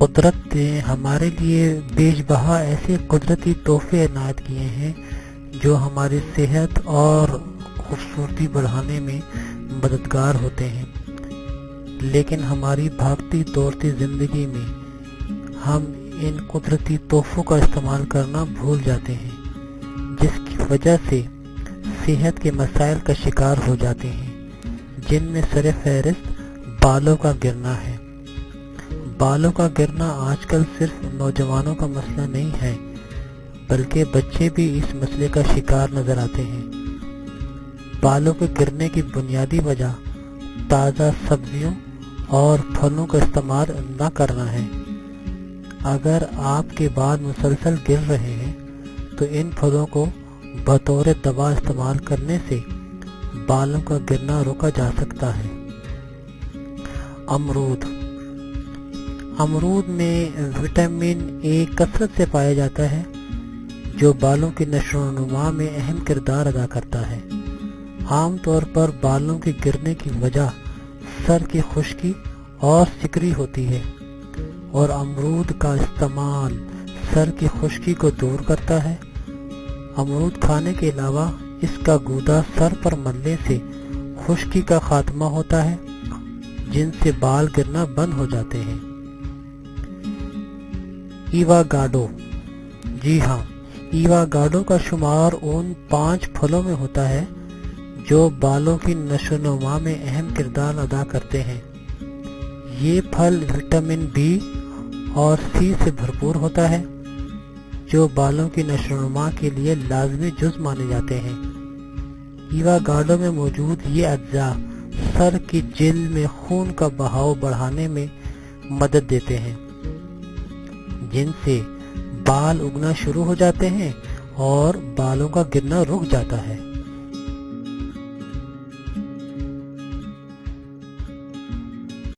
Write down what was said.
قدرت نے ہمارے لیے بیش بہا ایسے قدرتی تحفے عنایت کیے ہیں جو ہماری صحت اور خوبصورتی بڑھانے میں مددگار ہوتے ہیں، لیکن ہماری بھاگتی دوڑتی زندگی میں ہم ان قدرتی تحفوں کا استعمال کرنا بھول جاتے ہیں، جس کی وجہ سے صحت کے مسائل کا شکار ہو جاتے ہیں، جن میں سر فہرست بالوں کا گرنا ہے۔ بالوں کا گرنا آج کل صرف نوجوانوں کا مسئلہ نہیں ہے، بلکہ بچے بھی اس مسئلے کا شکار نظر آتے ہیں۔ بالوں کے گرنے کی بنیادی وجہ تازہ سبزیوں اور پھلوں کا استعمال نہ کرنا ہے۔ اگر آپ کے بال مسلسل گر رہے ہیں تو ان پھلوں کو بطور دوا استعمال کرنے سے بالوں کا گرنا روکا جا سکتا ہے۔ امرود میں وٹامن اے کثرت سے پایا جاتا ہے، جو بالوں کی نشو و نما میں اہم کردار ادا کرتا ہے۔ عام طور پر بالوں کے گرنے کی وجہ سر کی خشکی اور سکری ہوتی ہے، اور امرود کا استعمال سر کی خشکی کو دور کرتا ہے۔ امرود کھانے کے علاوہ اس کا گودا سر پر ملنے سے خشکی کا خاتمہ ہوتا ہے، جن سے بال گرنا بند ہو جاتے ہیں۔ ایواگاڈو، جی ہاں، ایواگاڈو کا شمار ان 5 پھلوں میں ہوتا ہے جو بالوں کی نشو و نما میں اہم کردار ادا کرتے ہیں۔ یہ پھل وٹامن بی اور سی سے بھرپور ہوتا ہے، جو بالوں کی نشو و نما کے لیے لازمی جز مانے جاتے ہیں۔ ایواگاڈو میں موجود یہ اجزاء سر کی جلد میں خون کا بہاؤ بڑھانے میں مدد دیتے ہیں، جن سے بال اگنا شروع ہو جاتے ہیں اور بالوں کا گرنا رک جاتا ہے۔